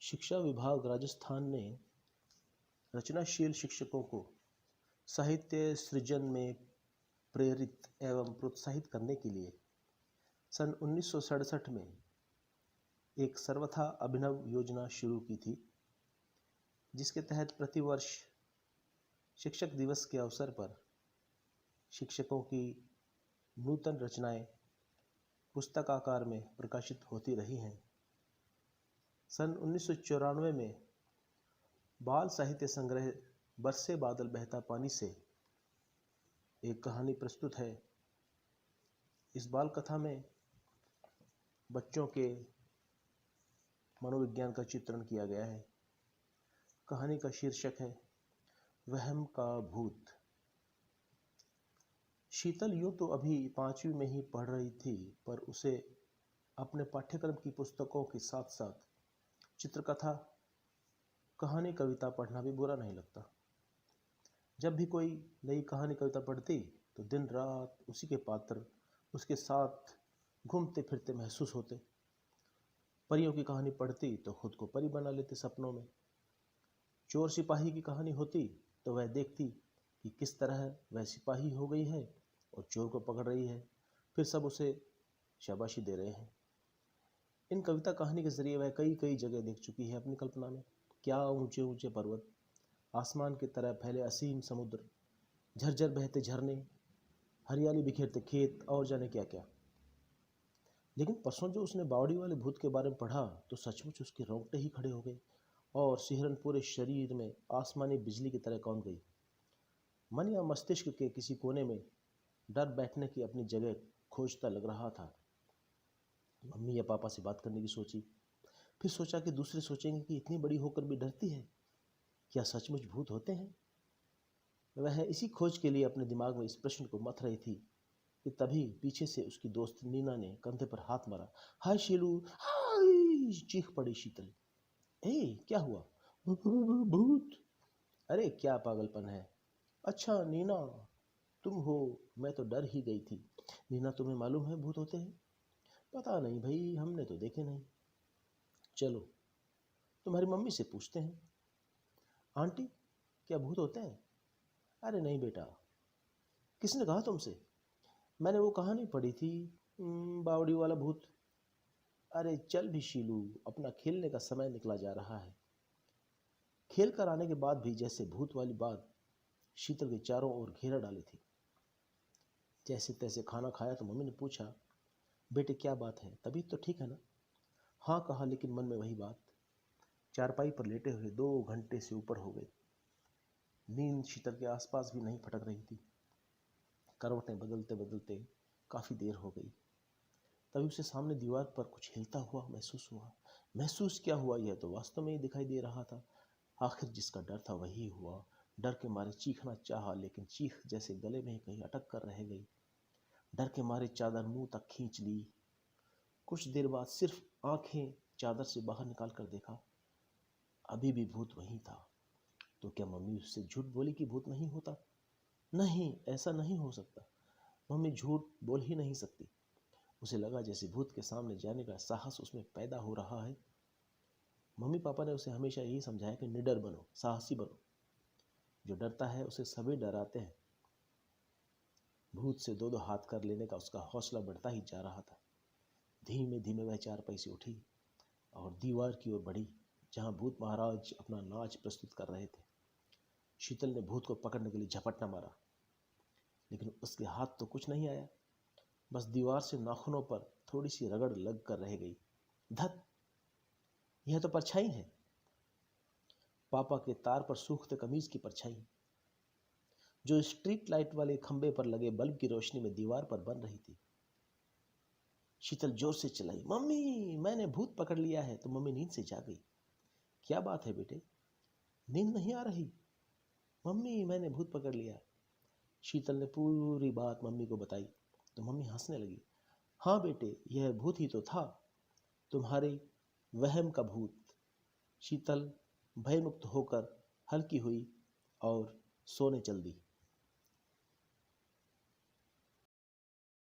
शिक्षा विभाग राजस्थान ने रचनाशील शिक्षकों को साहित्य सृजन में प्रेरित एवं प्रोत्साहित करने के लिए सन 1967 में एक सर्वथा अभिनव योजना शुरू की थी, जिसके तहत प्रतिवर्ष शिक्षक दिवस के अवसर पर शिक्षकों की नूतन रचनाएं पुस्तकाकार में प्रकाशित होती रही हैं। सन 1994 में बाल साहित्य संग्रह बरसे बादल बहता पानी से एक कहानी प्रस्तुत है। इस बाल कथा में बच्चों के मनोविज्ञान का चित्रण किया गया है। कहानी का शीर्षक है वहम का भूत। शीतल यूं तो अभी 5वीं में ही पढ़ रही थी, पर उसे अपने पाठ्यक्रम की पुस्तकों के साथ साथ चित्रकथा, कहानी, कविता पढ़ना भी बुरा नहीं लगता। जब भी कोई नई कहानी कविता पढ़ती तो दिन रात उसी के पात्र उसके साथ घूमते फिरते महसूस होते। परियों की कहानी पढ़ती तो खुद को परी बना लेते सपनों में। चोर सिपाही की कहानी होती तो वह देखती कि किस तरह वह सिपाही हो गई है और चोर को पकड़ रही है, फिर सब उसे शाबाशी दे रहे हैं। इन कविता कहानी के जरिए वह कई कई जगह देख चुकी है अपनी कल्पना में। क्या ऊंचे ऊंचे पर्वत, आसमान की तरह फैले असीम समुद्र, झरझर बहते झरने, हरियाली बिखेरते खेत और जाने क्या क्या। लेकिन परसों जो उसने बावड़ी वाले भूत के बारे में पढ़ा तो सचमुच उसके रोंगटे ही खड़े हो गए और सिहरन पूरे शरीर में आसमानी बिजली की तरह कौंध गई। मन या मस्तिष्क के किसी कोने में डर बैठने की अपनी जगह खोजता लग रहा था। मम्मी या पापा से बात करने की सोची, फिर सोचा कि दूसरे सोचेंगे कि इतनी बड़ी होकर भी डरती है। क्या सचमुच भूत होते हैं? वह इसी खोज के लिए अपने दिमाग में इस प्रश्न को मथ रही थी कि तभी पीछे से उसकी दोस्त नीना ने कंधे पर हाथ मारा। हाय शीलू, हाय, चीख पड़ी शीतल। ए, क्या हुआ? भूत। अरे क्या पागलपन है। अच्छा नीना, तुम हो? मैं तो डर ही गई थी। नीना, तुम्हें मालूम है भूत होते हैं? पता नहीं भाई, हमने तो देखे नहीं। चलो तुम्हारी मम्मी से पूछते हैं। आंटी, क्या भूत होते हैं? अरे नहीं बेटा। किसने कहा तुमसे? मैंने वो कहानी पढ़ी थी, बावड़ी वाला भूत। अरे चल भी शीलू, अपना खेलने का समय निकला जा रहा है। खेल कर आने के बाद भी जैसे भूत वाली बात शीतल के चारों ओर घेरा डाली थी। जैसे तैसे खाना खाया तो मम्मी ने पूछा, बेटे क्या बात है, तबीयत तो ठीक है ना? हाँ कहा, लेकिन मन में वही बात। चारपाई पर लेटे हुए 2 घंटे से ऊपर हो गए। नींद शीतल के आसपास भी नहीं फटक रही थी। करवटें बदलते बदलते काफ़ी देर हो गई। तभी उसे सामने दीवार पर कुछ हिलता हुआ महसूस हुआ। महसूस क्या हुआ, यह तो वास्तव में ही दिखाई दे रहा था। आखिर जिसका डर था वही हुआ। डर के मारे चीखना चाहा, लेकिन चीख जैसे गले में कहीं अटक कर रह गई। डर के मारे चादर मुंह तक खींच ली। कुछ देर बाद सिर्फ आंखें चादर से बाहर निकाल कर देखा, अभी भी भूत वहीं था। तो क्या मम्मी उससे झूठ बोली कि भूत नहीं होता? नहीं, ऐसा नहीं हो सकता। मम्मी झूठ बोल ही नहीं सकती। उसे लगा जैसे भूत के सामने जाने का साहस उसमें पैदा हो रहा है। मम्मी पापा ने उसे हमेशा यही समझाया कि निडर बनो, साहसी बनो। जो डरता है उसे सभी डराते हैं। भूत से 2-2 हाथ कर लेने का उसका हौसला बढ़ता ही जा रहा था। धीमे धीमे वह चारपाई से उठी और दीवार की ओर बढ़ी, जहां भूत महाराज अपना नाच प्रस्तुत कर रहे थे। शीतल ने भूत को पकड़ने के लिए झपटना मारा, लेकिन उसके हाथ तो कुछ नहीं आया। बस दीवार से नाखूनों पर थोड़ी सी रगड़ लग कर रह गई। धत, यह तो परछाई है। पापा के तार पर सूखते कमीज की परछाई, जो स्ट्रीट लाइट वाले खंबे पर लगे बल्ब की रोशनी में दीवार पर बन रही थी। शीतल जोर से चिल्लाई, मम्मी मैंने भूत पकड़ लिया है। तो मम्मी नींद से जाग गई। क्या बात है बेटे, नींद नहीं आ रही? मम्मी मैंने भूत पकड़ लिया। शीतल ने पूरी बात मम्मी को बताई तो मम्मी हंसने लगी। हाँ बेटे, यह भूत ही तो था, तुम्हारे वहम का भूत। शीतल भयमुक्त होकर हल्की हुई और सोने चल दी।